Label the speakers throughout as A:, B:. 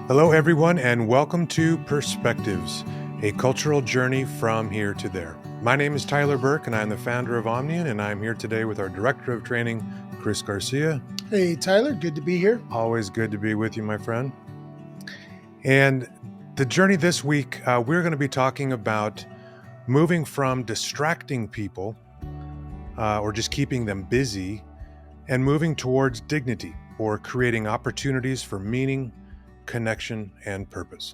A: Hello, everyone, and welcome to Perspectives, a cultural journey from here to there. My name is Tyler Burke, and I'm the founder of Omnian, and I'm here today with our Director of Training, Chris Garcia.
B: Hey, Tyler, good to be here.
A: Always good to be with you, my friend. And the journey this week, we're going to be talking about moving from distracting people or just keeping them busy and moving towards dignity or creating opportunities for meaning, connection, and purpose.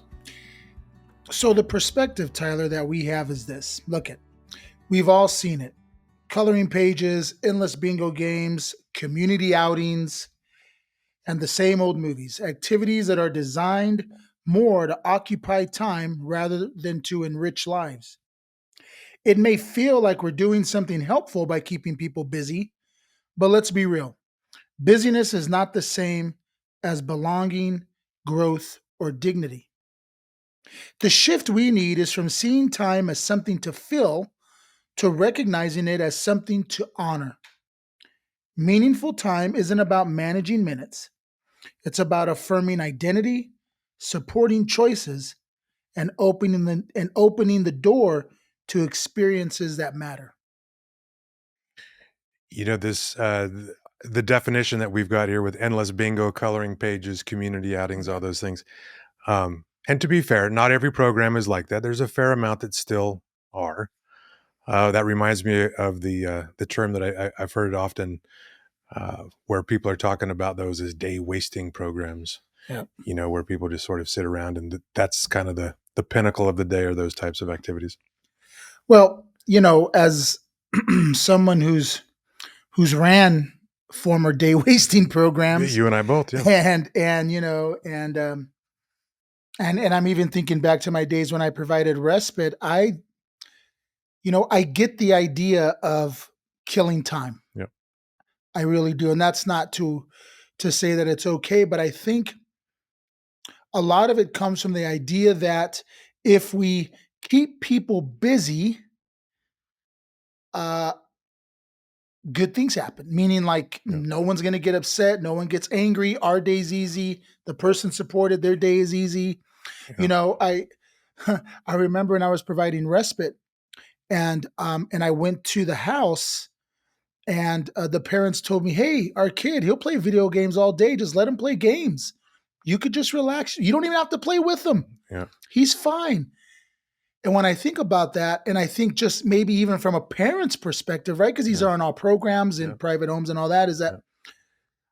B: So, the perspective, Tyler, that we have is this. Look it, we've all seen it. Coloring pages, endless bingo games, community outings, and the same old movies. Activities that are designed more to occupy time rather than to enrich lives. It may feel like we're doing something helpful by keeping people busy, but let's be real. Busyness is not the same as belonging, growth, or dignity. The shift we need is from seeing time as something to fill to recognizing it as something to honor. Meaningful time isn't about managing minutes, it's about affirming identity, supporting choices, and opening the door to experiences that matter.
A: You know, the definition that we've got here with endless bingo, coloring pages, community outings, all those things. And to be fair, not every program is like that. There's a fair amount that still are. That reminds me of the term that I've heard often, where people are talking about those as day wasting programs.
B: Yeah.
A: You know, where people just sort of sit around, and that's kind of the pinnacle of the day, or those types of activities.
B: Well, as someone who's ran former day wasting programs,
A: You and I both, yeah.
B: and I'm even thinking back to my days when I provided respite. I get the idea of killing time.
A: Yeah.
B: I really do, and that's not to say that it's okay, but I think a lot of it comes from the idea that if we keep people busy, uh, good things happen. Meaning, like
A: Yeah.
B: no one's going to get upset, no one gets angry. Our day's easy. The person supported, their day is easy.
A: Yeah.
B: I I remember when I was providing respite, and I went to the house, and the parents told me, "Hey, our kid, he'll play video games all day. Just let him play games. You could just relax. You don't even have to play with him.
A: Yeah.
B: He's fine." And when I think about that, and I think just maybe even from a parent's perspective, right? Because these
A: Yeah.
B: are on all programs in
A: Yeah.
B: private homes and all that, is that
A: Yeah.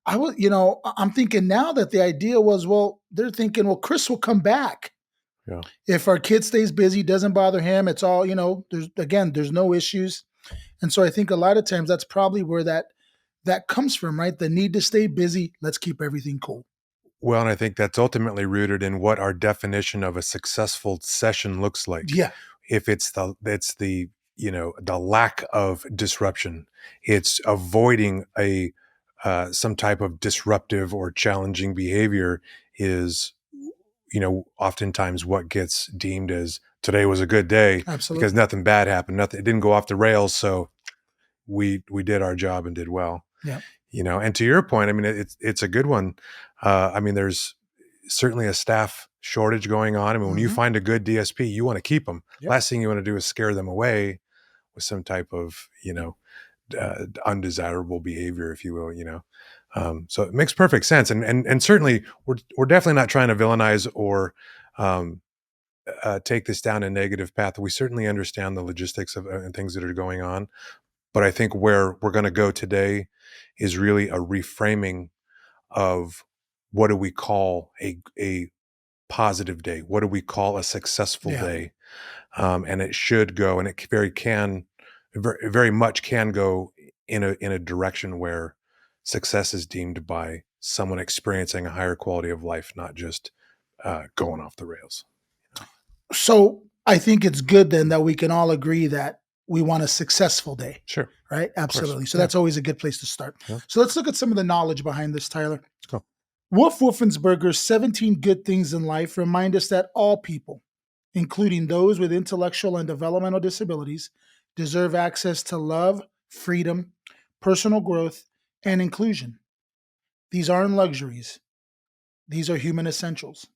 B: I'm thinking now that the idea was, well, they're thinking, well, Chris will come back.
A: Yeah.
B: If our kid stays busy, doesn't bother him, it's all, there's no issues. And so I think a lot of times that's probably where that comes from, right? The need to stay busy. Let's keep everything cool.
A: Well, and I think that's ultimately rooted in what our definition of a successful session looks like.
B: Yeah,
A: If it's the the lack of disruption, it's avoiding a some type of disruptive or challenging behavior is oftentimes what gets deemed as today was a good day because
B: absolutely.
A: nothing bad happened, nothing, it didn't go off the rails, so we did our job and did well.
B: Yeah.
A: And to your point, I mean, it's a good one. I mean, there's certainly a staff shortage going on. I mean, when you
B: Hmm.
A: find a good DSP, you want to keep them.
B: Yep.
A: Last thing you want to do is scare them away with some type of undesirable behavior, if you will. So it makes perfect sense, and certainly we're definitely not trying to villainize or um, take this down a negative path. We certainly understand the logistics of and things that are going on, but I think where we're going to go today is really a reframing of what do we call a positive day? What do we call a successful
B: Yeah.
A: day? And it should go, and it very much can go in a direction where success is deemed by someone experiencing a higher quality of life, not just going off the rails.
B: So I think it's good then that we can all agree that we want a successful day,
A: Sure,
B: right?
A: of course.
B: Absolutely. So
A: Yeah,
B: that's always a good place to start.
A: yeah.
B: So let's look at some of the knowledge behind this, Tyler.
A: Let's go.
B: Wolf Wolfensberger's 17 Good Things in Life remind us that all people, including those with intellectual and developmental disabilities, deserve access to love, freedom, personal growth, and inclusion. These aren't luxuries, these are human essentials.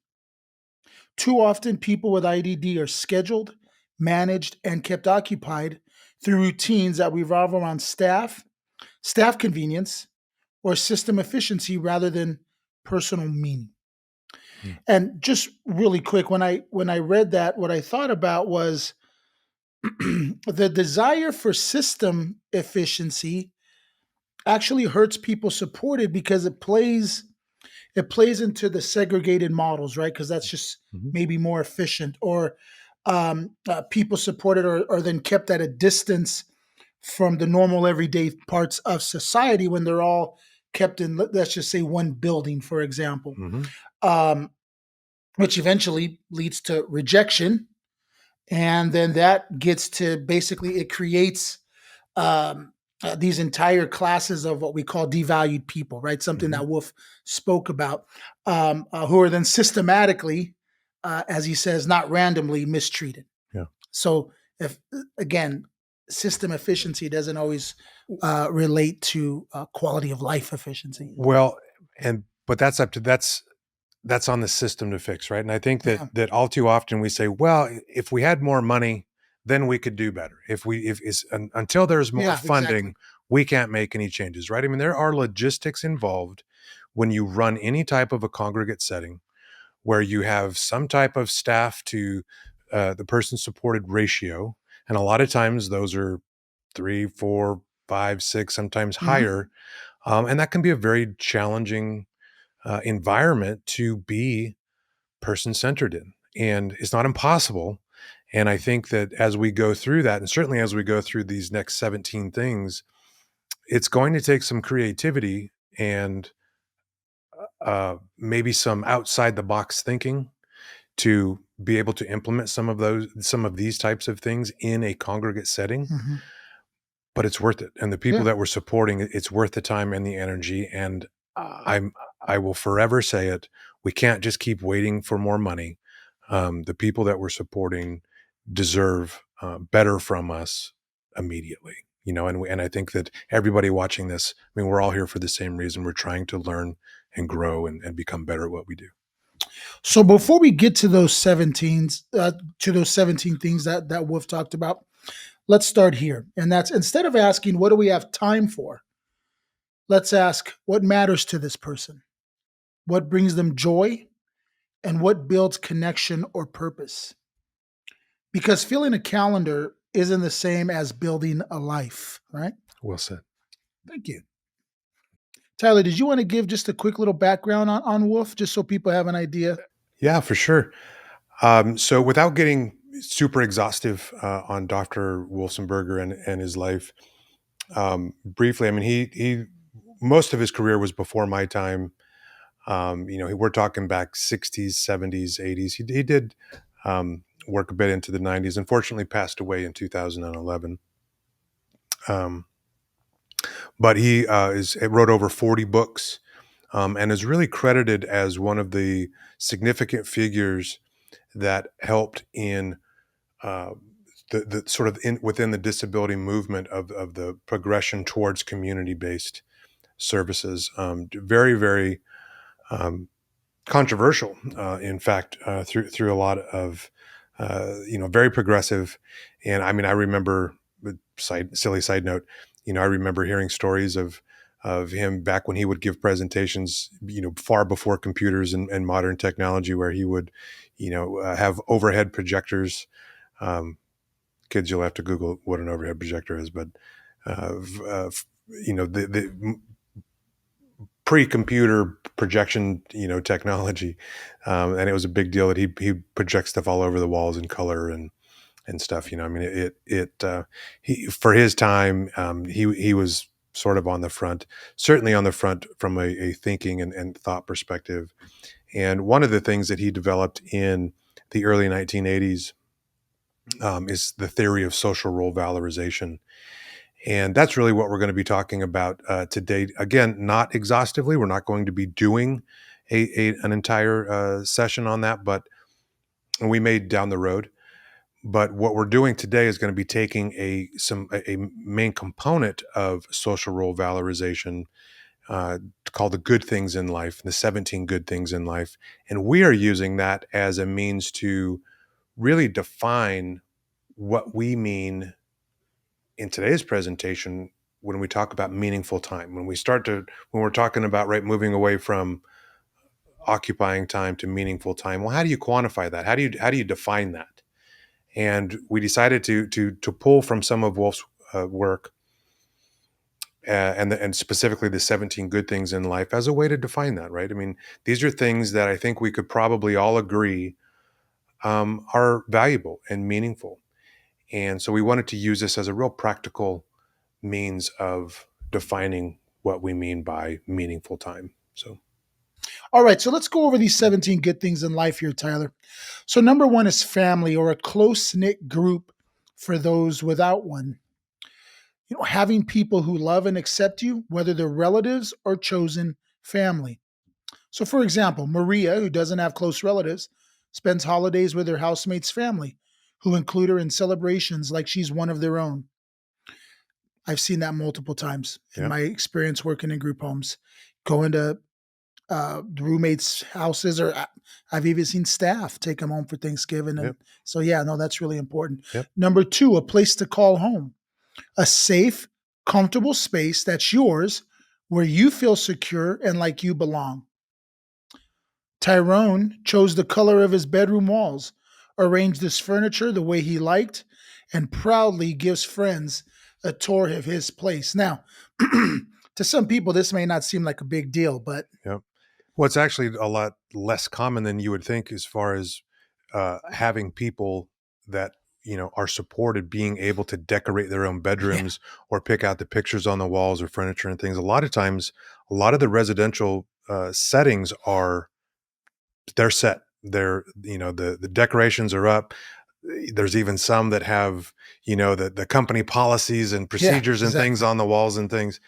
B: Too often, people with IDD are scheduled, managed, and kept occupied through routines that revolve around staff convenience, or system efficiency rather than personal meaning.
A: Mm.
B: And just really quick, when I read that, what I thought about was the desire for system efficiency actually hurts people supported because it plays into the segregated models, right? Because that's just
A: Mhm.
B: maybe more efficient. Or people supported are then kept at a distance from the normal everyday parts of society when they're all kept in, let's just say, one building, for example,
A: Mhm.
B: um, which eventually leads to rejection. And then that gets to basically, it creates um, these entire classes of what we call devalued people, right? Something
A: Mhm.
B: that Wolf spoke about, who are then systematically, as he says, not randomly mistreated.
A: Yeah.
B: So, if again, system efficiency doesn't always relate to quality of life efficiency.
A: Well, but that's up to that's on the system to fix, right? And I think that
B: Yeah,
A: all too often we say, well, if we had more money, then we could do better. If we if is until there's more
B: yeah, exactly.
A: funding, we can't make any changes, right? I mean, there are logistics involved when you run any type of a congregate setting where you have some type of staff to the person supported ratio, and a lot of times those are three, four, five, six, sometimes
B: Hmm.
A: higher, and that can be a very challenging environment to be person centered in. And it's not impossible. And I think that as we go through that, and certainly as we go through these next 17 things, it's going to take some creativity and maybe some outside the box thinking to be able to implement some of these types of things in a congregate setting,
B: Hmm.
A: but it's worth it. And the people
B: Yeah.
A: that we're supporting, it's worth the time and the energy. And I'm I will forever say it. We can't just keep waiting for more money. The people that we're supporting deserve better from us immediately. And I think that everybody watching this, I mean, we're all here for the same reason. We're trying to learn and grow and become better at what we do.
B: So before we get to those 17 things that Wolf talked about, let's start here. And that's, instead of asking, what do we have time for? Let's ask, what matters to this person? What brings them joy? And what builds connection or purpose? Because filling a calendar isn't the same as building a life, right?
A: Well said.
B: Thank you. Tyler, did you want to give just a quick little background on Wolf, just so people have an idea?
A: Yeah, for sure. So without getting super exhaustive on Dr. Wolfenberger and his life, briefly, I mean, he most of his career was before my time. We're talking back 60s, 70s, 80s. He did work a bit into the 90s. Unfortunately, passed away in 2011. Um, but he wrote over 40 books and is really credited as one of the significant figures that helped in uh, the sort of within the disability movement of the progression towards community based services. Very, very um, controversial, in fact, through a lot of very progressive. And I mean, I remember, silly side note, I remember hearing stories of him back when he would give presentations, far before computers and modern technology, where he would, have overhead projectors. Um, Kids, you'll have to Google what an overhead projector is, but the pre-computer projection, technology, and it was a big deal that he projects stuff all over the walls in color and stuff. I mean, he for his time, he was sort of on the front, certainly on the front from a thinking and thought perspective. And one of the things that he developed in the early 1980s is the theory of social role valorization. And that's really what we're going to be talking about today. Again, not exhaustively. We're not going to be doing an entire session on that, but we may down the road. But what we're doing today is going to be taking a main component of social role valorization, uh, called the good things in life, the 17 good things in life. And we are using that as a means to really define what we mean in today's presentation when we talk about meaningful time. When we're talking about, right, moving away from occupying time to meaningful time. Well, how do you quantify that? How do you define that? And we decided to pull from some of Wolf's work, and specifically the 17 good things in life as a way to define that, right? I mean, these are things that I think we could probably all agree are valuable and meaningful. And so we wanted to use this as a real practical means of defining what we mean by meaningful time. So,
B: All right, so let's go over these 17 good things in life here, Tyler. So, number one is family, or a close knit group for those without one. Having people who love and accept you, whether they're relatives or chosen family. So, for example, Maria, who doesn't have close relatives, spends holidays with her housemate's family, who include her in celebrations like she's one of their own. I've seen that multiple times in
A: yeah,
B: my experience working in group homes. Going to the roommates' houses, or I've even seen staff take them home for Thanksgiving. And
A: yep,
B: so, yeah, no, that's really important.
A: yep,
B: Number two, a place to call home, a safe, comfortable space that's yours where you feel secure and like you belong. Tyrone chose the color of his bedroom walls, arranged his furniture the way he liked, and proudly gives friends a tour of his place. Now, to some people, this may not seem like a big deal, but
A: yep. Well, it's actually a lot less common than you would think, as far as having people that are supported being able to decorate their own
B: yeah,
A: bedrooms or pick out the pictures on the walls or furniture and things. A lot of times, a lot of the residential settings are they're set. The decorations are up. There's even some that have the company policies and
B: yeah,
A: procedures and things
B: exactly.
A: on the walls and things,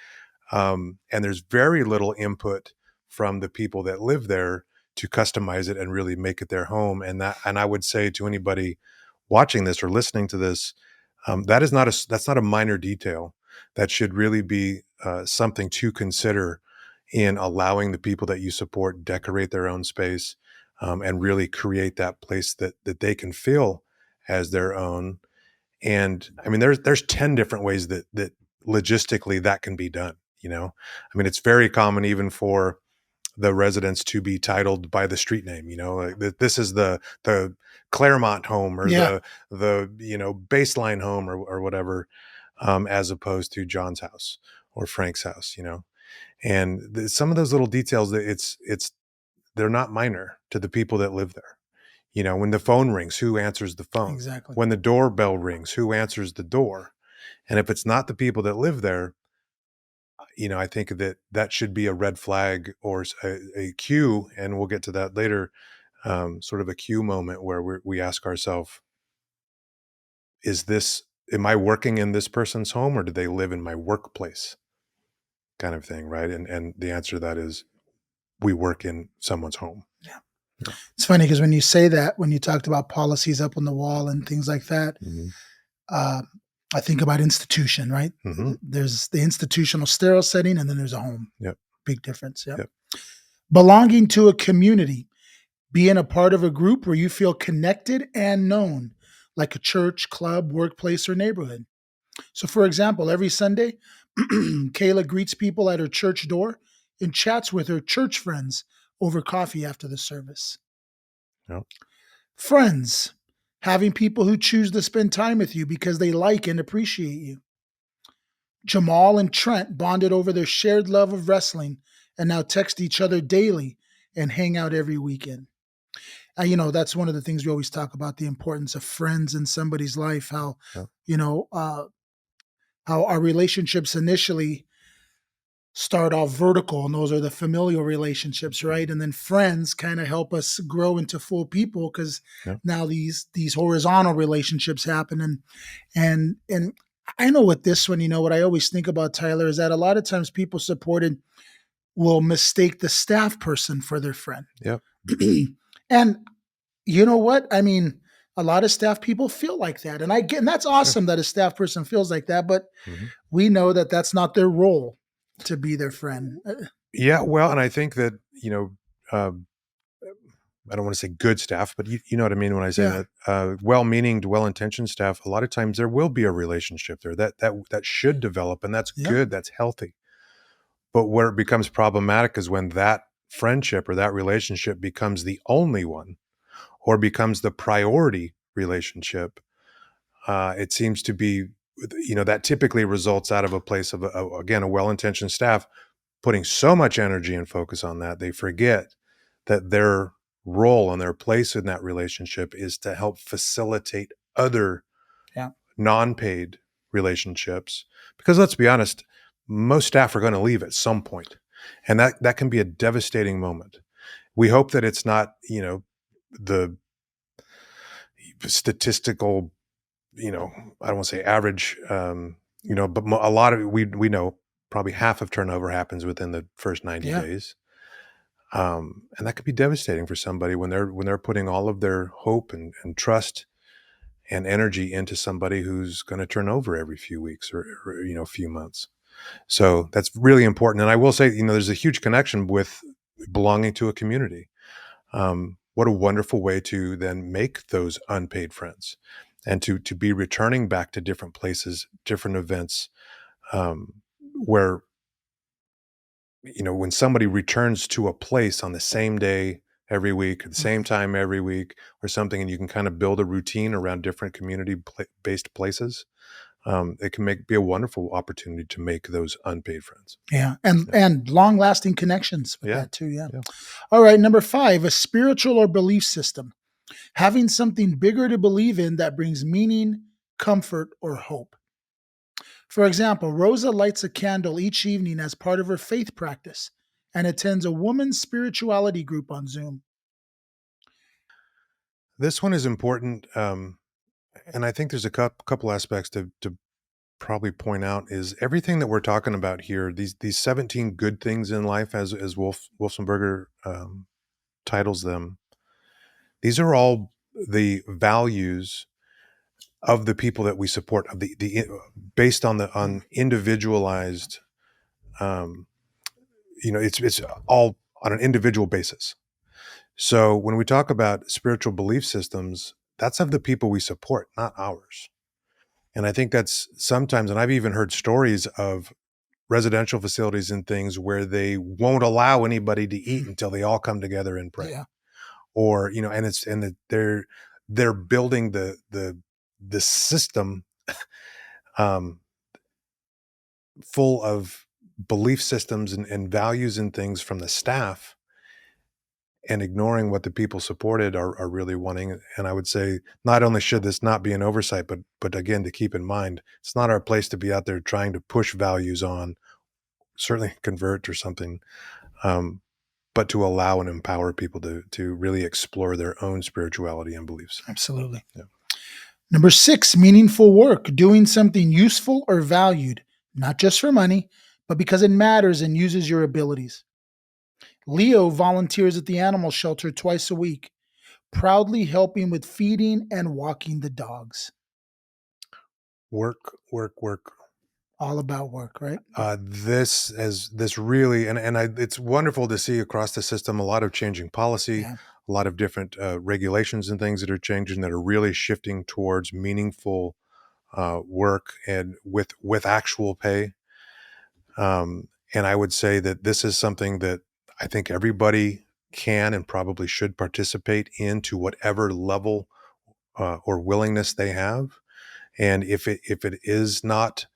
A: and there's very little input from the people that live there to customize it and really make it their home. And I would say to anybody watching this or listening to this, that's not a minor detail. That should really be something to consider in allowing the people that you support decorate their own space, and really create that place that they can feel as their own. And I mean, there's 10 different ways that logistically that can be done. I mean, it's very common even for the residents to be titled by the street name. Like this is the Claremont home, or
B: Yeah,
A: the Baseline home, or whatever, as opposed to John's house or Frank's house. And some of those little details, that it's they're not minor to the people that live there. When the phone rings, who answers the phone?
B: exactly.
A: When the doorbell rings, who answers the door? And if it's not the people that live there, I think that should be a red flag, or a cue, and we'll get to that later. Sort of a cue moment where we ask ourselves, am I working in this person's home, or do they live in my workplace? Kind of thing, right? And the answer to that is, we work in someone's home.
B: Yeah.
A: Yeah.
B: It's funny because when you say that, when you talked about policies up on the wall and things like that,
A: Mm-hmm.
B: uh, I think about institution, right?
A: Mm-hmm.
B: There's the institutional sterile setting, and then there's a home.
A: Yep.
B: Big difference. Yep.
A: Yep.
B: Belonging to a community, being a part of a group where you feel connected and known, like a church, club, workplace, or neighborhood. So, for example, every Sunday, Kayla greets people at her church door and chats with her church friends over coffee after the service.
A: Yep.
B: Friends, having people who choose to spend time with you because they like and appreciate you. Jamal and Trent bonded over their shared love of wrestling and now text each other daily and hang out every weekend. That's one of the things we always talk about, the importance of friends in somebody's life,
A: Yep.
B: you know, uh, how our relationships initially start off vertical, and those are the familial relationships, right? And then friends kind of help us grow into full people, because
A: Yep.
B: now these horizontal relationships happen. And I know with this one, what I always think about, Tyler, is that a lot of times people supported will mistake the staff person for their friend.
A: Yep.
B: And you know what? I mean, a lot of staff people feel like that. And that's
A: Sure.
B: awesome that a staff person feels like that, but
A: Mm-hmm.
B: we know that that's not their role. to be their friend.
A: Yeah, well, and I think that, uh, I don't want to say good staff, but you know what I mean when I say
B: Yeah,
A: that. Well-meaning, well-intentioned staff. A lot of times there will be a relationship there that should develop, and that's
B: yeah,
A: good. That's healthy. But where it becomes problematic is when that friendship or that relationship becomes the only one, or becomes the priority relationship. It seems to be, that typically results out of a place of again, a well-intentioned staff putting so much energy and focus on that they forget that their role and their place in that relationship is to help facilitate other
B: yeah,
A: non-paid relationships. Because let's be honest, most staff are going to leave at some point, and that can be a devastating moment. We hope that it's not, the statistical, I don't want to say average, but a lot of it, we know probably half of turnover happens within the first 90
B: yeah.
A: days. And that could be devastating for somebody when they're putting all of their hope and trust and energy into somebody who's going to turn over every few weeks or a few months. So that's really important. And I will say, there's a huge connection with belonging to a community. What a wonderful way to then make those unpaid friends, and to be returning back to different places, different events, where, when somebody returns to a place on the same day every week, at the same
B: Mhm.
A: time every week, or something, and you can kind of build a routine around different based places, it can be a wonderful opportunity to make those unpaid friends.
B: Yeah,
A: Yeah,
B: and long lasting connections with
A: yeah,
B: that too. Yeah.
A: yeah.
B: All right, number 5, a spiritual or belief system. Having something bigger to believe in that brings meaning, comfort, or hope. For example, Rosa lights a candle each evening as part of her faith practice and attends a woman's spirituality group on Zoom.
A: This one is important, and I think there's a couple aspects to probably point out is everything that we're talking about here. These 17 good things in life, as Wolfenberger titles them. These are all the values of the people that we support, of the based on the
B: Mm.
A: on individualized. Um, it's all on an individual basis. So when we talk about spiritual belief systems, that's of the people we support, not ours. And I think that's sometimes, and I've even heard stories of residential facilities and things where they won't allow anybody to eat until they all come together and pray.
B: Yeah,
A: Or, they're building the system, um, full of belief systems and values and things from the staff, and ignoring what the people supported are really wanting. And I would say not only should this not be an oversight, but again, to keep in mind, it's not our place to be out there trying to push values on, certainly convert or something, um, but to allow and empower people to really explore their own spirituality and beliefs.
B: absolutely.
A: Yeah.
B: Number 6, meaningful work, doing something useful or valued, not just for money, but because it matters and uses your abilities. Leo volunteers at the animal shelter twice a week, proudly helping with feeding and walking the dogs.
A: Work, work, work.
B: All about work, right? Yeah.
A: This really, it's wonderful to see across the system a lot of changing policy,
B: Yeah.
A: a lot of different regulations and things that are changing, that are really shifting towards meaningful work, and with actual pay. And I would say that this is something that I think everybody can and probably should participate in, to whatever level or willingness they have. And if it is not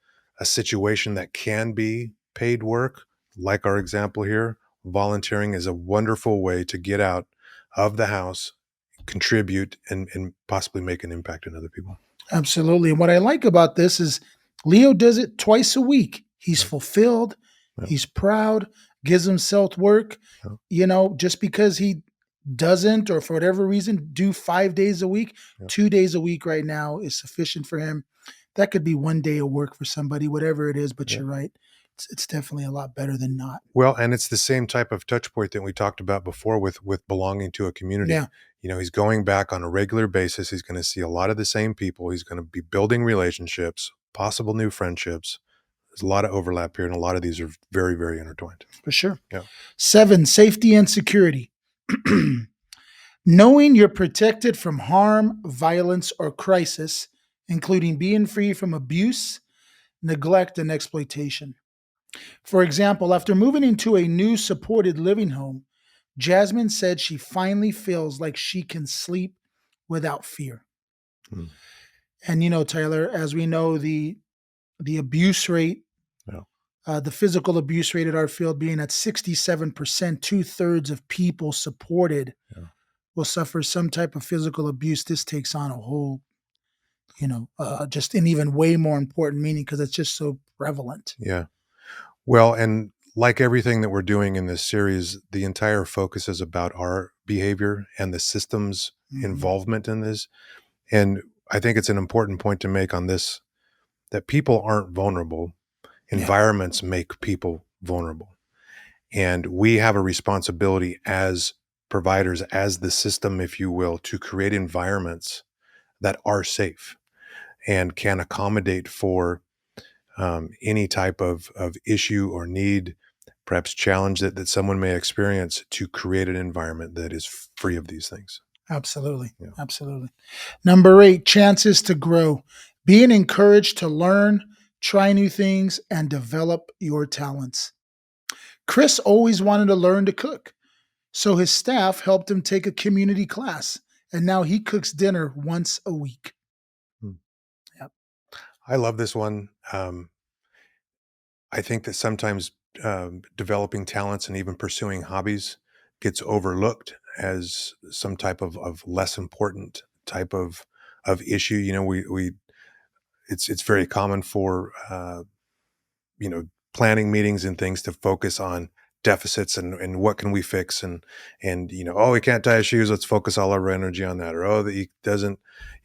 A: a situation that can be paid work, like our example here, volunteering is a wonderful way to get out of the house, contribute, and possibly make an impact in other people.
B: Absolutely. And what I like about this is Leo does it twice a week. He's
A: Yeah,
B: fulfilled,
A: yeah,
B: he's proud, gives himself work.
A: yeah,
B: Just because he doesn't, or for whatever reason, do 5 days a week,
A: yeah,
B: 2 days a week right now is sufficient for him. That could be one day of work for somebody, whatever it is, but
A: yeah.
B: you're right. It's definitely a lot better than not.
A: Well, and it's the same type of touch point that we talked about before with belonging to a community.
B: Yeah.
A: He's going back on a regular basis. He's going to see a lot of the same people. He's going to be building relationships, possible new friendships, There's a lot of overlap here, and a lot of these are very, very intertwined.
B: For sure.
A: Yeah.
B: 7, safety and security. Knowing you're protected from harm, violence, or crisis, including being free from abuse, neglect, and exploitation. For example, after moving into a new supported living home, Jasmine said she finally feels like she can sleep without fear.
A: Mm.
B: And Tyler, as we know, the abuse rate,
A: Yeah.
B: the physical abuse rate at our field being at 67%, 2/3 of people supported
A: Yeah.
B: will suffer some type of physical abuse. This takes on a whole, just an even way more important meaning because it's just so prevalent.
A: Yeah. Well, and like everything that we're doing in this series, the entire focus is about our behavior and the system's
B: Hmm.
A: involvement in this. And I think it's an important point to make on this, that people aren't vulnerable.
B: Yeah,
A: Environments make people vulnerable. And we have a responsibility as providers, as the system, if you will, to create environments that are safe and can accommodate for any type of issue or need, perhaps challenge that someone may experience, to create an environment that is free of these things.
B: absolutely.
A: Yeah.
B: Absolutely. Number 8, chances to grow. Being encouraged to learn, try new things, and develop your talents. Chris always wanted to learn to cook, so his staff helped him take a community class, and now he cooks dinner once a week.
A: Hmm.
B: Yep.
A: I love this one. I think that sometimes developing talents and even pursuing hobbies gets overlooked as some type of less important type of issue. We it's very common for planning meetings and things to focus on deficits and what can we fix, and oh, he can't tie his shoes, let's focus all our energy on that. Or oh, that he doesn't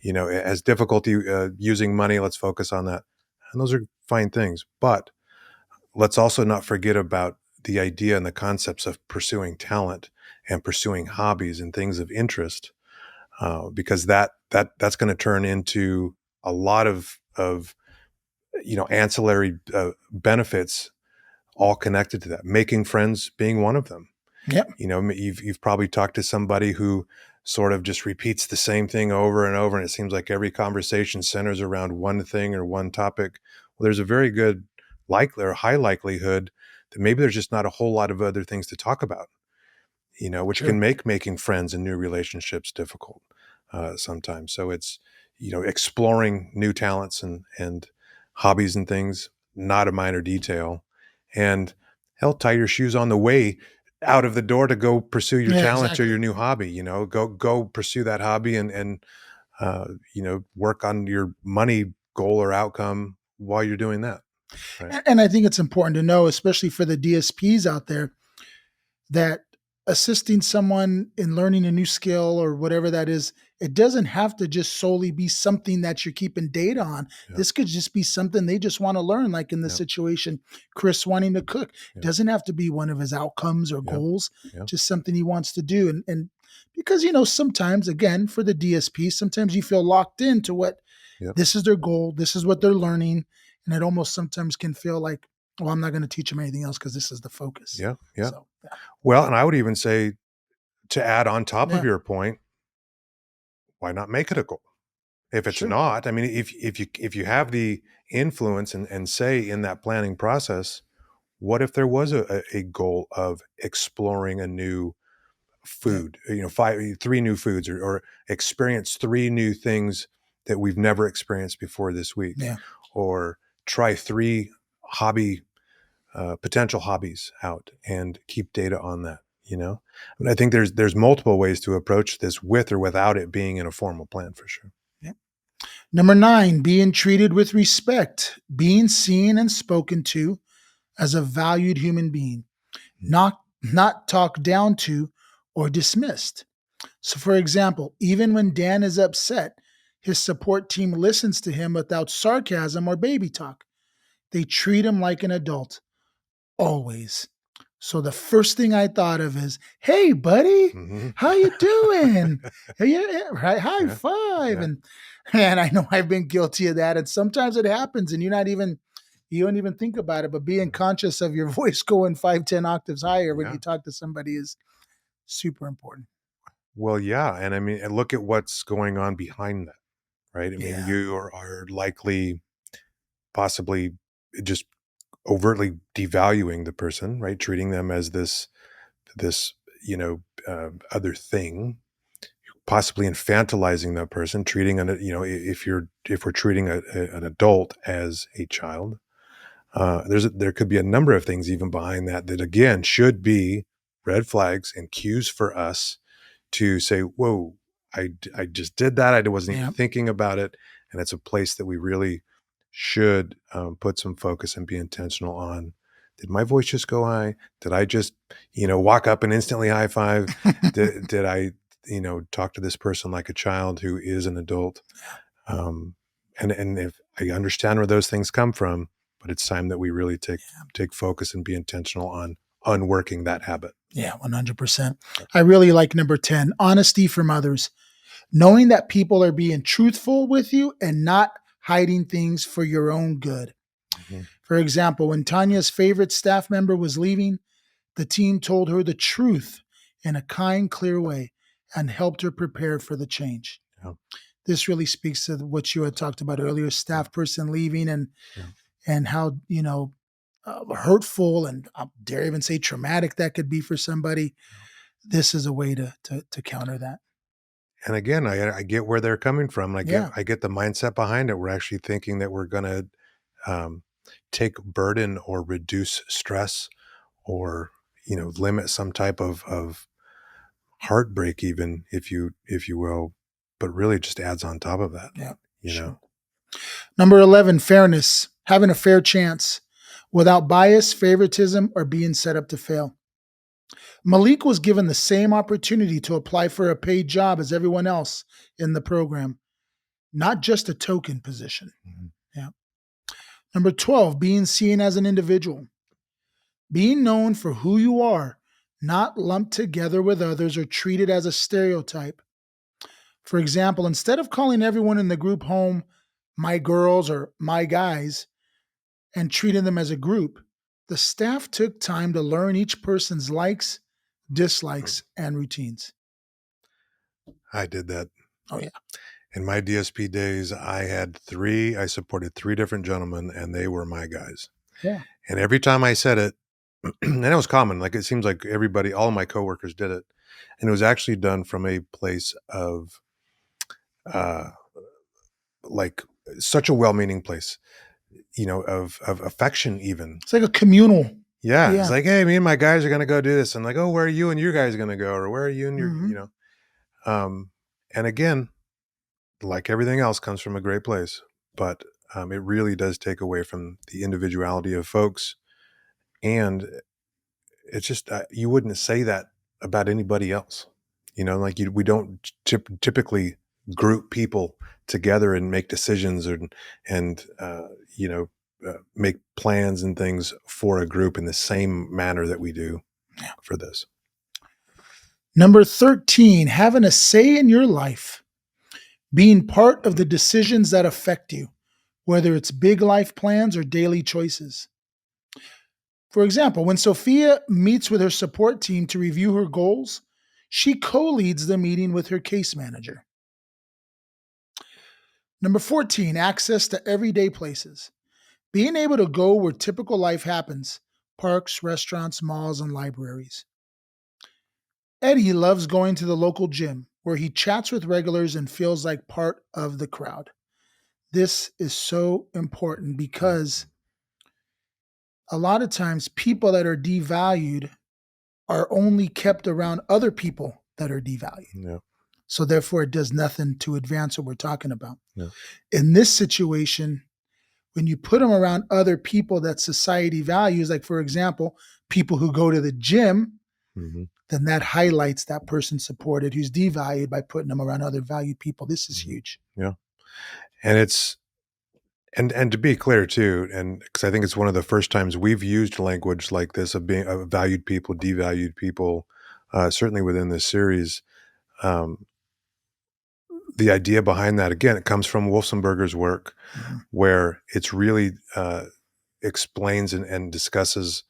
A: has difficulty using money, let's focus on that. And those are fine things, but let's also not forget about the idea and the concepts of pursuing talent and pursuing hobbies and things of interest, because that's going to turn into a lot of ancillary benefits, all connected to that. Making friends being one of them.
B: Yep.
A: You've probably talked to somebody who sort of just repeats the same thing over and over, and it seems like every conversation centers around one thing or one topic. Well, there's a very good likely or high likelihood that maybe there's just not a whole lot of other things to talk about, which
B: True.
A: can make making friends and new relationships difficult sometimes. So it's exploring new talents and hobbies and things, not a minor detail. And hell, tie your shoes on the way out of the door to go pursue your
B: Yeah,
A: talent or
B: exactly.
A: your new hobby. Go pursue that hobby and work on your money goal or outcome while you're doing that. Right.
B: And I think it's important to know, especially for the DSPs out there, that assisting someone in learning a new skill or whatever that is, it doesn't have to just solely be something that you're keeping data on.
A: Yeah.
B: This could just be something they just want to learn, like in the
A: Yeah.
B: situation, Chris wanting to cook. It
A: Yeah.
B: doesn't have to be one of his outcomes or
A: Yeah.
B: goals,
A: Yeah.
B: just something he wants to do. And because, sometimes, again, for the DSP, sometimes you feel locked into what
A: Yeah.
B: this is their goal, this is what they're learning. And it almost sometimes can feel like, well, I'm not going to teach them anything else because this is the focus.
A: Yeah. Yeah.
B: So, yeah.
A: Well, and I would even say, to add on top of
B: Yeah,
A: your point, why not make it a goal? If it's
B: sure.
A: not, I mean, if you have the influence and say in that planning process, what if there was a goal of exploring a new
B: Yeah.
A: food, three new foods, or experience three new things that we've never experienced before this week,
B: Yeah.
A: or try three hobby potential hobbies out and keep data on that. And I think there's multiple ways to approach this with or without it being in a formal plan, for sure.
B: Yeah. Number 9, being treated with respect, being seen and spoken to as a valued human being, not talked down to or dismissed. So, for example, even when Dan is upset, his support team listens to him without sarcasm or baby talk. They treat him like an adult, always. So the first thing I thought of is, "Hey, buddy,
A: Hmm.
B: how you doing? Hey, yeah, yeah, right, high
A: Yeah,
B: five."
A: yeah,
B: And I know I've been guilty of that, and sometimes it happens, and you're not even You don't even think about it, but being conscious of your voice going 5, 10 octaves higher when
A: Yeah.
B: you talk to somebody is super important.
A: Well, yeah, and I mean, and look at what's going on behind that, right? I mean,
B: Yeah.
A: you are likely, possibly, just overtly devaluing the person, right? Treating them as this other thing, possibly infantilizing that person, treating if we're treating an adult as a child. There could be a number of things even behind that again should be red flags and cues for us to say, "Whoa, I just did that. I wasn't even
B: Yeah.
A: thinking about it," and it's a place that we really should put some focus and be intentional on. Did my voice just go high? Did I just, walk up and instantly high five? Did I, talk to this person like a child who is an adult? Um, and if I understand where those things come from, but it's time that we really take focus and be intentional on unworking that habit.
B: Yeah, 100%. I really like number 10, honesty from others. Knowing that people are being truthful with you and not hiding things for your own good.
A: Mhm.
B: For example, when Tanya's favorite staff member was leaving, the team told her the truth in a kind, clear way and helped her prepare for the change.
A: Yeah,
B: This really speaks to what you had talked about earlier,
A: yeah,
B: staff person leaving
A: yeah.
B: and how, hurtful and I dare even say traumatic that could be for somebody. This is a way to counter that.
A: And again, I get where they're coming from.
B: Yeah.
A: I get the mindset behind it. We're actually thinking that we're going to um, take burden or reduce stress or limit some type of heartbreak, even if you will, but really just adds on top of that.
B: Yeah.
A: You know,
B: Sure. Number 11, fairness, having a fair chance without bias, favoritism, or being set up to fail. Malik was given the same opportunity to apply for a paid job as everyone else in the program, not just a token position.
A: Mhm.
B: Yeah. Number 12, being seen as an individual, being known for who you are, not lumped together with others or treated as a stereotype. For example, instead of calling everyone in the group home my girls or my guys and treating them as a group, the staff took time to learn each person's likes, dislikes, and routines.
A: I did that
B: Oh, yeah.
A: in my DSP days. I supported three different gentlemen, and they were my guys.
B: Yeah.
A: And every time I said it, and it was common, like it seems like all of my coworkers did it, and it was actually done from a place of uh, like such a well-meaning place, of affection, even.
B: It's like a communal.
A: Yeah, it's
B: Yeah.
A: like, hey, me and my guys are gonna go do this, and like, oh, where are you and your guys gonna go, or where are you and your,
B: Hmm.
A: um, and again, like everything else, comes from a great place, but it really does take away from the individuality of folks, and it's just you wouldn't say that about anybody else. Like we don't typically group people together and make decisions and make plans and things for a group in the same manner that we do
B: Yeah.
A: for this.
B: Number 13, having a say in your life, being part of the decisions that affect you, whether it's big life plans or daily choices. For example, when Sophia meets with her support team to review her goals, she co leads the meeting with her case manager. Number 14, access to everyday places. Being able to go where typical life happens, parks, restaurants, malls, and libraries. Eddie loves going to the local gym where he chats with regulars and feels like part of the crowd. This is so important because a lot of times people that are devalued are only kept around other people that are devalued.
A: Yeah,
B: So therefore, it does nothing to advance what we're talking about.
A: yeah,
B: In this situation, when you put them around other people that society values, like for example, people who go to the gym,
A: hmm,
B: then that highlights that person supported who's devalued by putting them around other valued people. This is
A: hmm,
B: huge.
A: yeah, and it's and to be clear too, and because I think it's one of the first times we've used language like this of being of valued people, devalued people, certainly within this series. Um, the idea behind that, again, it comes from Wolfenberger's work,
B: Mhm.
A: where it's really explains and discusses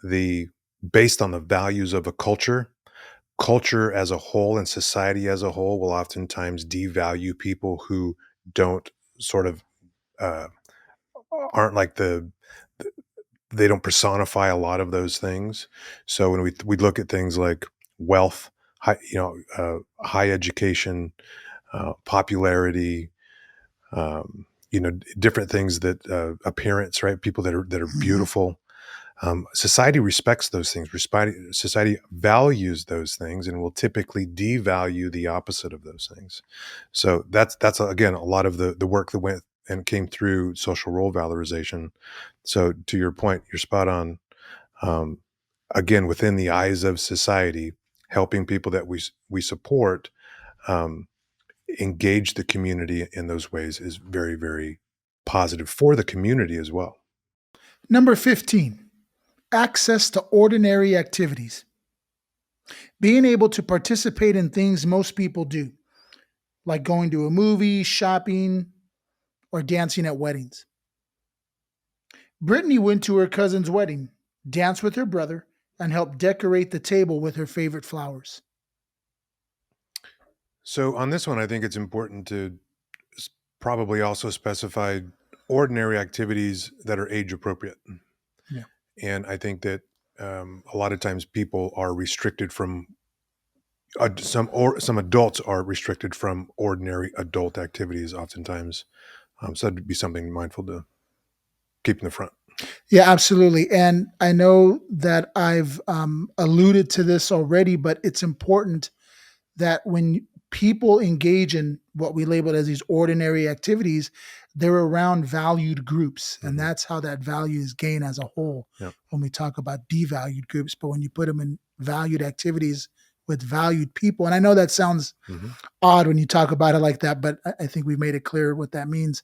A: the based on the values of a culture as a whole and society as a whole will oftentimes devalue people who don't sort of uh, aren't like they don't personify a lot of those things. So when we look at things like wealth, high education, popularity, different things that appearance, right? People that are
B: Mhm.
A: beautiful. Society respects those things. Society values those things, and will typically devalue the opposite of those things. So that's again a lot of the work that went and came through social role valorization. So to your point, you're spot on. Um, Again, within the eyes of society, helping people that we support um, engage the community in those ways is very, very positive for the community as well.
B: Number 15, access to ordinary activities. Being able to participate in things most people do, like going to a movie, shopping, or dancing at weddings. Brittany went to her cousin's wedding, danced with her brother, and helped decorate the table with her favorite flowers.
A: So on this one, I think it's important to probably also specify ordinary activities that are age appropriate.
B: Yeah.
A: And I think that a lot of times people are restricted from some adults are restricted from ordinary adult activities oftentimes. So that'd be something mindful to keep in the front.
B: Yeah, absolutely. And I know that I've alluded to this already, but it's important that when people engage in what we label as these ordinary activities, they're around valued groups. And
A: Hmm.
B: that's how that value is gained as a whole
A: Yeah.
B: when we talk about devalued groups. But when you put them in valued activities with valued people, and I know that sounds
A: Hmm.
B: odd when you talk about it like that, but I think we've made it clear what that means.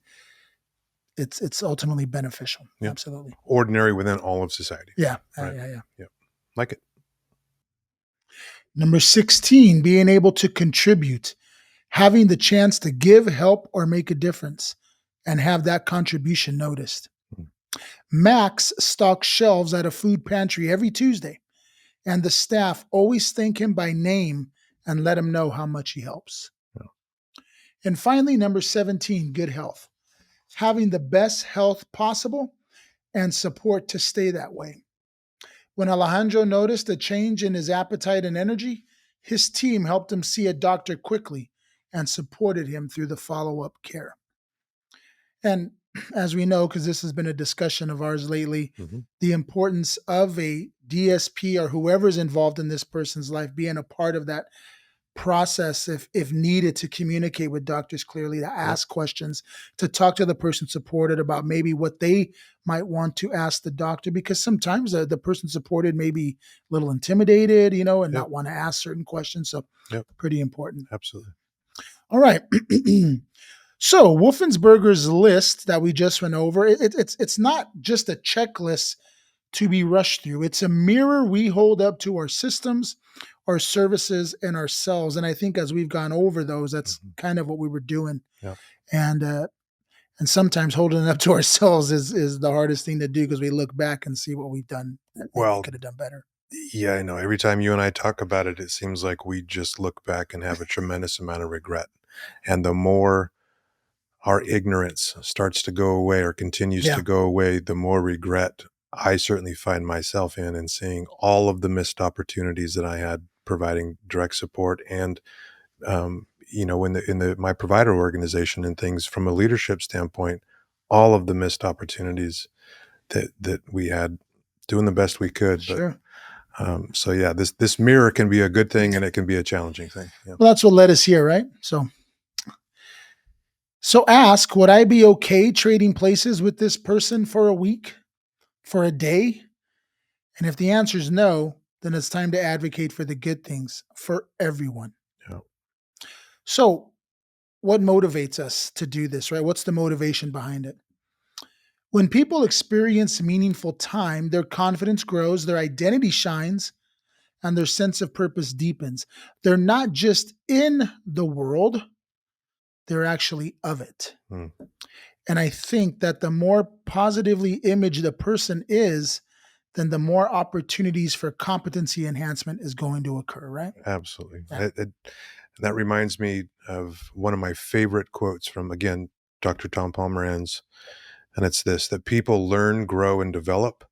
B: It's ultimately beneficial.
A: Yeah.
B: Absolutely.
A: Ordinary within all of society.
B: Yeah.
A: Right.
B: Yeah.
A: Yeah. Like it.
B: Number 16, being able to contribute, having the chance to give, help, or make a difference and have that contribution noticed.
A: Mm.
B: Max stocks shelves at a food pantry every Tuesday, and the staff always thank him by name and let him know how much he helps.
A: Yeah.
B: And finally, number 17, good health, having the best health possible and support to stay that way. When Alejandro noticed a change in his appetite and energy, his team helped him see a doctor quickly and supported him through the follow up care. And as we know, because this has been a discussion of ours lately,
A: Hmm.
B: the importance of a DSP or whoever's involved in this person's life being a part of that process if needed to communicate with doctors clearly, to
A: Yep.
B: ask questions, to talk to the person supported about maybe what they might want to ask the doctor, because sometimes the person supported may be a little intimidated, and
A: Yep.
B: not want to ask certain questions. So
A: Yep.
B: pretty important.
A: Absolutely.
B: All right. So Wolfensberger's list that we just went over, it's not just a checklist to be rushed through. It's a mirror we hold up to our systems, our services, and ourselves. And I think as we've gone over those, that's
A: Hmm.
B: kind of what we were doing.
A: Yep.
B: And sometimes holding it up to ourselves is the hardest thing to do, because we look back and see what we've done that maybe we
A: Well,
B: could have done better.
A: yeah, I know. Every time you and I talk about it, it seems like we just look back and have a tremendous amount of regret. And the more our ignorance starts to go away or continues
B: Yeah,
A: to go away, the more regret I certainly find myself in seeing all of the missed opportunities that I had providing direct support and in the my provider organization and things from a leadership standpoint, all of the missed opportunities that we had doing the best we could. But
B: sure.
A: so yeah, this mirror can be a good thing and it can be a challenging thing. Yeah.
B: Well, that's what led us here, right? So ask, would I be okay trading places with this person for a week, for a day? And if the answer is no, then it's time to advocate for the good things for everyone.
A: Yeah.
B: So, what motivates us to do this, right? What's the motivation behind it? When people experience meaningful time, their confidence grows, their identity shines, and their sense of purpose deepens. They're not just in the world, they're actually of it.
A: Mm.
B: And I think that the more positively imaged the person is, then the more opportunities for competency enhancement is going to occur, right?
A: Absolutely.
B: Yeah.
A: That reminds me of one of my favorite quotes from, again, Dr. Tom Pomeranz. And it's this: that people learn, grow, and develop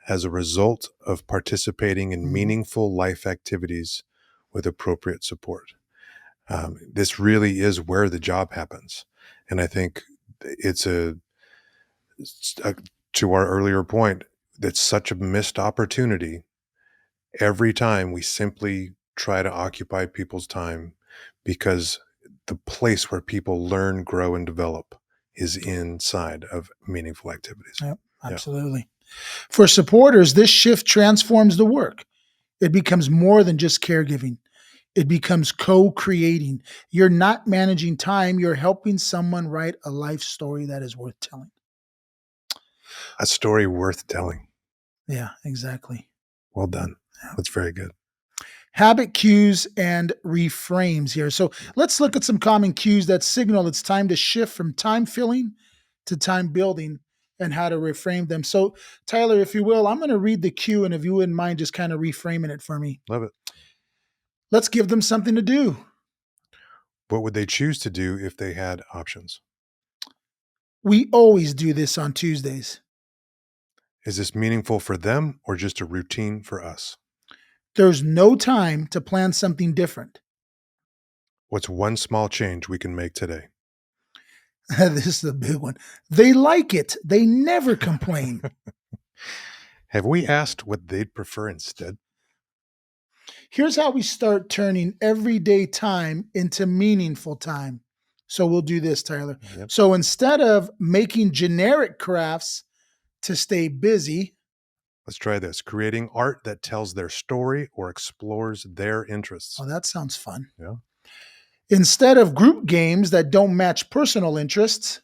A: as a result of participating in
B: Mhm.
A: meaningful life activities with appropriate support. This really is where the job happens. And I think it's a to our earlier point, that's such a missed opportunity every time we simply try to occupy people's time, because the place where people learn, grow, and develop is inside of meaningful activities.
B: Yep,
A: Yeah.
B: absolutely. For supporters, this shift transforms the work. It becomes more than just caregiving. It becomes co creating. You're not managing time, you're helping someone write a life story that is worth telling.
A: A story worth telling.
B: Yeah, exactly.
A: Well done. That's very good.
B: Habit cues and reframes here. So let's look at some common cues that signal it's time to shift from time filling to time building and how to reframe them. So, Tyler, if you will, I'm going to read the cue, and if you wouldn't mind just kind of reframing it for me.
A: Love it.
B: Let's give them something to do.
A: What would they choose to do if they had options?
B: We always do this on Tuesdays.
A: Is this meaningful for them or just a routine for us?
B: There's no time to plan something different.
A: What's one small change we can make today?
B: This is a big one. They like it, they never complain.
A: Have we asked what they'd prefer instead?
B: Here's how we start turning everyday time into meaningful time. So we'll do this, Tyler.
A: Yep.
B: So instead of making generic crafts to stay busy,
A: Let's try this: creating art that tells their story or explores their interests.
B: oh, that sounds fun.
A: Yeah.
B: Instead of group games that don't match personal interests,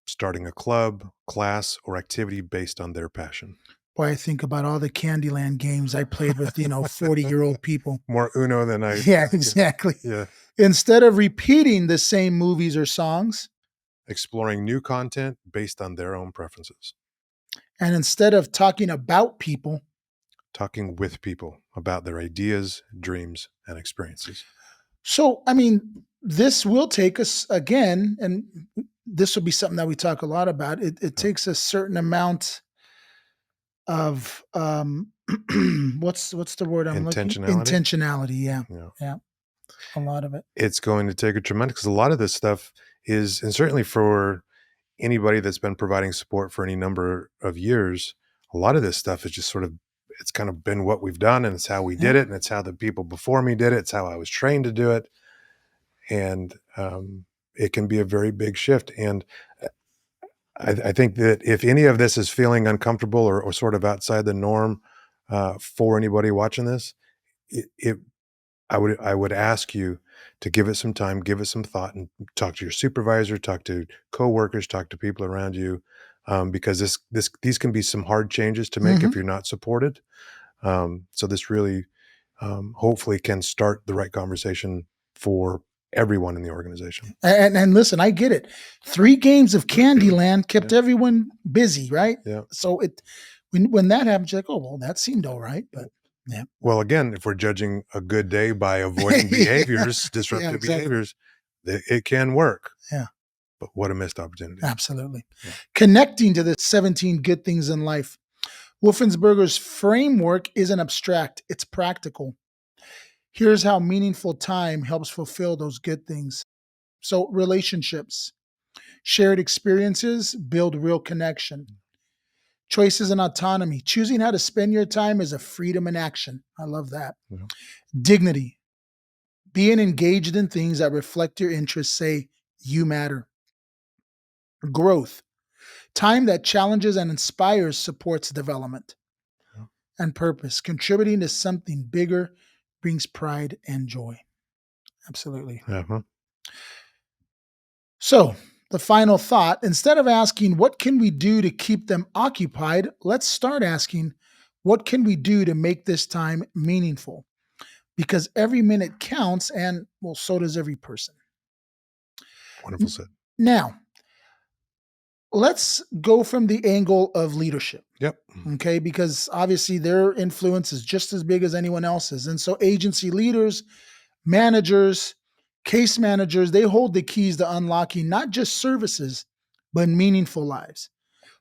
A: Starting a club, class, or activity based on their passion.
B: boy, I think about all the Candyland games I played with, 40-year-old people.
A: More Uno than I.
B: Yeah, exactly.
A: Yeah.
B: Instead of repeating the same movies or songs,
A: Exploring new content based on their own preferences.
B: and instead of talking about people,
A: Talking with people about their ideas, dreams, and experiences.
B: so, I mean, this will take us again, and this will be something that we talk a lot about. It takes a certain amount of what's the word I'm looking?
A: Intentionality.
B: Intentionality. Yeah,
A: Yeah.
B: yeah, a lot of it.
A: It's going to take a tremendous, because a lot of this stuff is, and certainly for anybody that's been providing support for any number of years, a lot of this stuff is just sort of, it's kind of been what we've done, and it's how we
B: Yeah.
A: did it, and it's how the people before me did it. It's how I was trained to do it. And it can be a very big shift. And I think that if any of this is feeling uncomfortable or sort of outside the norm for anybody watching this, it I would ask you to give it some time, give it some thought, and talk to your supervisor, talk to coworkers, talk to people around you, because these can be some hard changes to make if
B: Hmm.
A: you're not supported. So this really, hopefully, can start the right conversation for everyone in the organization.
B: And listen, I get it. 3 games of Candyland kept
A: Yeah,
B: everyone busy, right?
A: yeah.
B: So when that happens, you're like, oh well, that seemed all right, but yeah,
A: Well, again, if we're judging a good day by avoiding behaviors,
B: yeah,
A: disruptive
B: exactly.
A: behaviors, it can work.
B: Yeah,
A: But what a missed opportunity.
B: absolutely.
A: Yeah.
B: Connecting to the 17 good things in life. Wolfensberger's framework isn't abstract, it's practical. Here's how meaningful time helps fulfill those good things. So, relationships, shared experiences build real connection. Choices and autonomy. Choosing how to spend your time is a freedom in action. I love that.
A: Yeah.
B: Dignity. Being engaged in things that reflect your interests, say, you matter. Growth. Time that challenges and inspires supports development.
A: Yeah.
B: And purpose. Contributing to something bigger brings pride and joy. Absolutely.
A: Uh-huh.
B: So, the final thought, instead of asking, what can we do to keep them occupied? Let's start asking, what can we do to make this time meaningful? Because every minute counts, and well, so does every person.
A: Wonderful said.
B: Now, Let's go from the angle of leadership.
A: Yep.
B: Okay, because obviously their influence is just as big as anyone else's. And so agency leaders, managers, case managers, they hold the keys to unlocking not just services, but meaningful lives.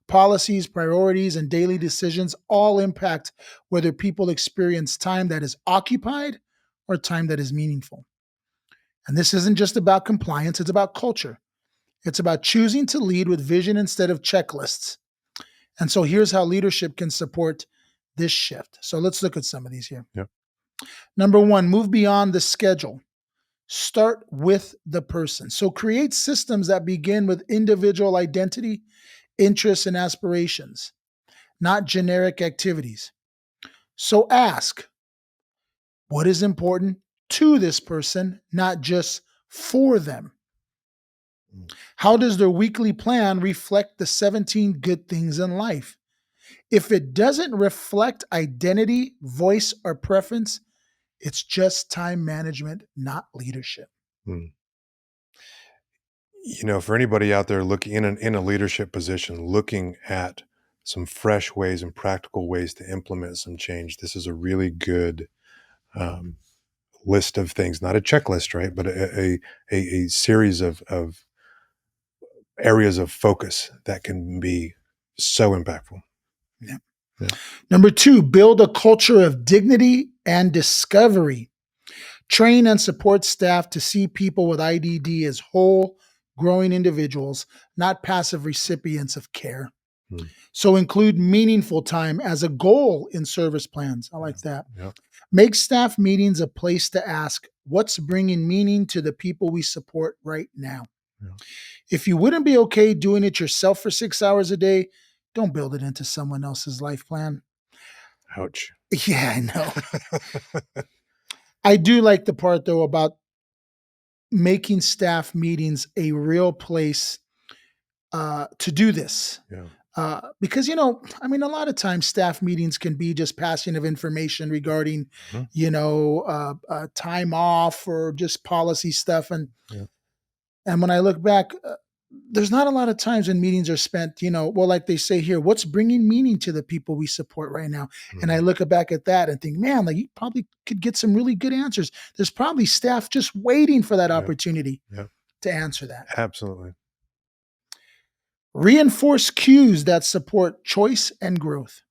B: Policies, priorities, and daily decisions all impact whether people experience time that is occupied or time that is meaningful. And this isn't just about compliance, it's about culture. It's about choosing to lead with vision instead of checklists. And so here's how leadership can support this shift. So let's look at some of these here.
A: Yep.
B: Number one, move beyond the schedule. Start with the person. So create systems that begin with individual identity, interests, and aspirations, not generic activities. So ask, what is important to this person, not just for them? How does their weekly plan reflect the 17 good things in life? If it doesn't reflect identity, voice, or preference, it's just time management, not leadership.
A: Mm. For anybody out there looking in a leadership position, looking at some fresh ways and practical ways to implement some change, this is a really good um, list of things, not a checklist, right? But a series of areas of focus that can be so impactful.
B: Yeah.
A: Yeah.
B: Number two, build a culture of dignity and discovery. Train and support staff to see people with IDD as whole, growing individuals, not passive recipients of care.
A: Hmm.
B: So include meaningful time as a goal in service plans. I like that.
A: Yeah.
B: Make staff meetings a place to ask, what's bringing meaning to the people we support right now?
A: Yeah.
B: If you wouldn't be okay doing it yourself for 6 hours a day, don't build it into someone else's life plan.
A: Ouch.
B: Yeah, I know. I do like the part though about making staff meetings a real place to do this.
A: Yeah.
B: Because a lot of times staff meetings can be just passing of information regarding, time off or just policy stuff, and
A: Yeah.
B: and when I look back, there's not a lot of times when meetings are spent, like they say here, what's bringing meaning to the people we support right now? And I look back at that and think, man, like you probably could get some really good answers. There's probably staff just waiting for that opportunity to answer that.
A: Absolutely.
B: Reinforce cues that support choice and growth.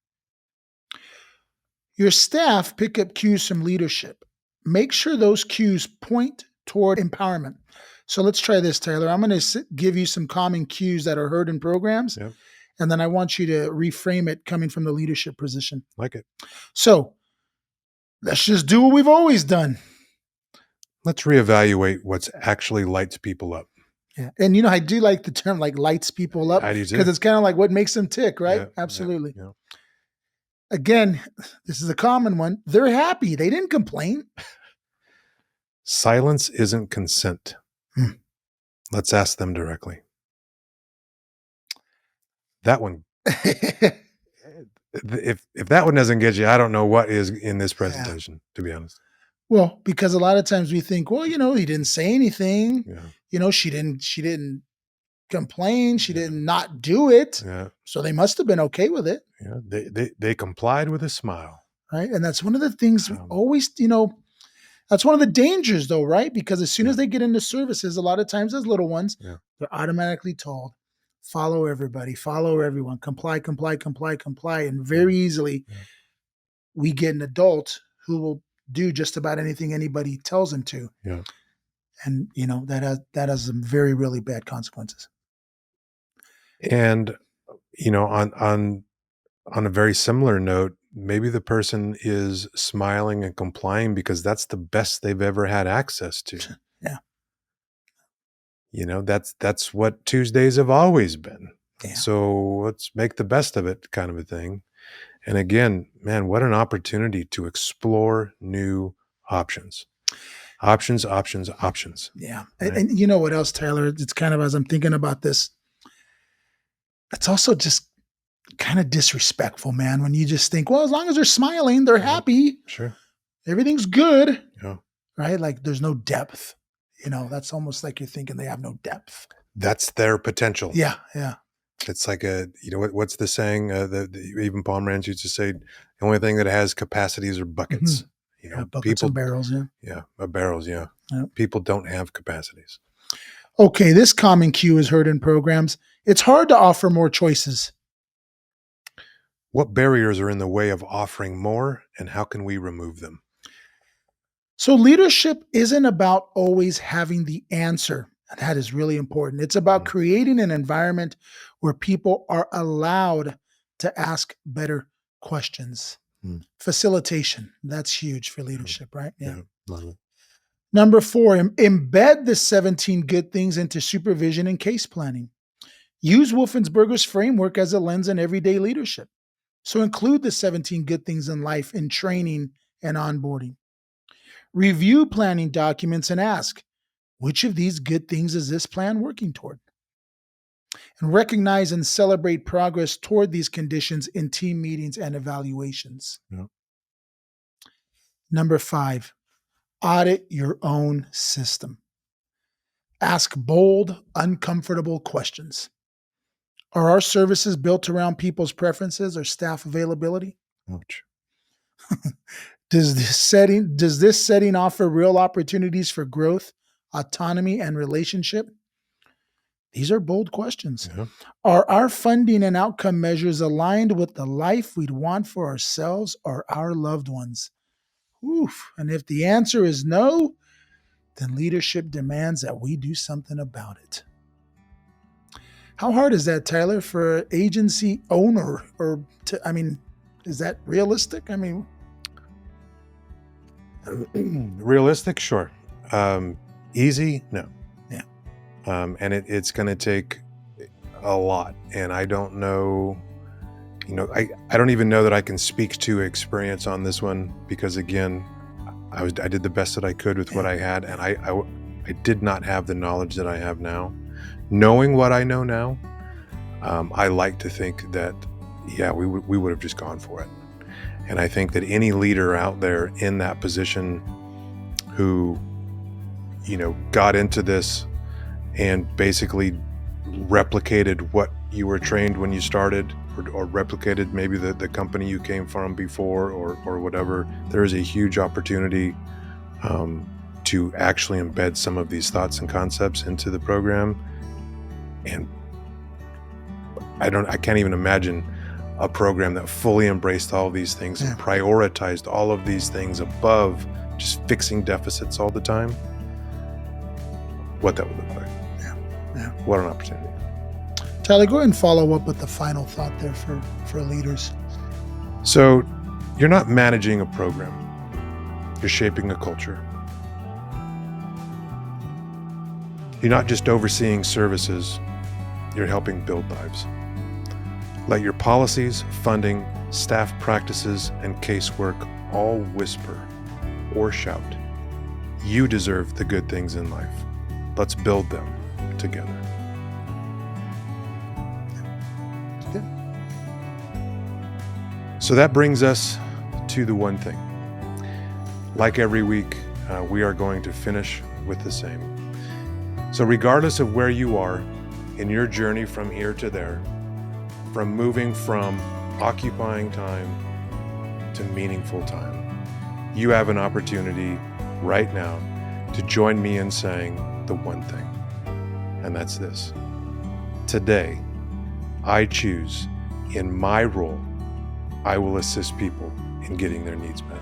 B: Your staff pick up cues from leadership. Make sure those cues point toward empowerment. So let's try this, Taylor. I'm going to give you some common cues that are heard in programs, and then I want you to reframe it coming from the leadership position.
A: Like it.
B: So let's just do what we've always done.
A: Let's reevaluate what's actually lights people up.
B: Yeah. And I do like the term like lights people up,
A: I do too.
B: because it's kind of like what makes them tick, right?
A: Yeah,
B: Absolutely.
A: yeah.
B: Again, this is a common one. They're happy. They didn't complain.
A: Silence isn't consent. Let's ask them directly. That one. If that one doesn't get you, I don't know what is in this presentation, to be honest.
B: Well, because a lot of times we think, well, he didn't say anything.
A: Yeah.
B: She didn't complain. She didn't not do it.
A: Yeah.
B: So they must have been okay with it.
A: Yeah. They complied with a smile.
B: Right. And that's one of the things always, that's one of the dangers though, right? Because as soon as they get into services, a lot of times as little ones, they're automatically told, follow everybody, follow everyone, comply, comply, comply, comply. And very easily we get an adult who will do just about anything anybody tells them to.
A: Yeah.
B: And that has some very, really bad consequences.
A: And on a very similar note, maybe the person is smiling and complying because that's the best they've ever had access to.
B: Yeah.
A: That's what Tuesdays have always been.
B: Yeah.
A: So let's make the best of it, kind of a thing. And again, man, what an opportunity to explore new options. Options.
B: Yeah.
A: Right?
B: And you know what else, Tyler? It's kind of, as I'm thinking about this, it's also just kind of disrespectful, man, when you just think, well, as long as they're smiling, they're happy.
A: Sure.
B: Everything's good.
A: Yeah.
B: Right? Like there's no depth. That's almost like you're thinking they have no depth.
A: That's their potential.
B: Yeah. Yeah.
A: It's like what's the saying? Even Pomeranz used to say, the only thing that has capacities are
B: Mhm.
A: buckets.
B: Yeah, buckets and
A: People,
B: barrels. Yeah.
A: barrels. Yeah,
B: Yeah.
A: people don't have capacities.
B: Okay, this common cue is heard in programs. It's hard to offer more choices.
A: What barriers are in the way of offering more, and how can we remove them?
B: So, leadership isn't about always having the answer. And that is really important. It's about
A: Mm,
B: creating an environment where people are allowed to ask better questions.
A: mm,
B: Facilitation, that's huge for
A: yeah,
B: leadership, right? Yeah.
A: yeah, love it.
B: Number four, embed the 17 good things into supervision and case planning. Use Wolfensberger's framework as a lens in everyday leadership. So include the 17 good things in life in training and onboarding. Review planning documents and ask, which of these good things is this plan working toward? And recognize and celebrate progress toward these conditions in team meetings and evaluations.
A: Yeah.
B: Number five, audit your own system. Ask bold, uncomfortable questions. Are our services built around people's preferences or staff availability?
A: Ouch.
B: Does this setting offer real opportunities for growth, autonomy, and relationship? These are bold questions.
A: Yeah.
B: Are our funding and outcome measures aligned with the life we'd want for ourselves or our loved ones? Oof. And if the answer is no, then leadership demands that we do something about it. How hard is that, Tyler, for an agency owner is that realistic?
A: Realistic, sure. Easy, no.
B: Yeah.
A: And it's going to take a lot. And I don't know, I don't even know that I can speak to experience on this one because, again, I did the best that I could with what I had, and I did not have the knowledge that I have now. Knowing what I know now, I like to think that, yeah, we would have just gone for it. And I think that any leader out there in that position who, got into this and basically replicated what you were trained when you started, or replicated maybe the company you came from before, or whatever, there is a huge opportunity to actually embed some of these thoughts and concepts into the program. And I can't even imagine a program that fully embraced all of these things and prioritized all of these things above just fixing deficits all the time, what that would look like.
B: Yeah.
A: What an opportunity.
B: Tyler, go ahead and follow up with the final thought there for leaders.
A: So you're not managing a program, you're shaping a culture. You're not just overseeing services, you're helping build lives. Let your policies, funding, staff practices, and casework all whisper or shout, you deserve the good things in life. Let's build them together.
B: Good.
A: So that brings us to the one thing. Like every week, we are going to finish with the same. So regardless of where you are in your journey from here to there, from moving from occupying time to meaningful time, you have an opportunity right now to join me in saying the one thing, and that's this. Today, I choose, in my role, I will assist people in getting their needs met.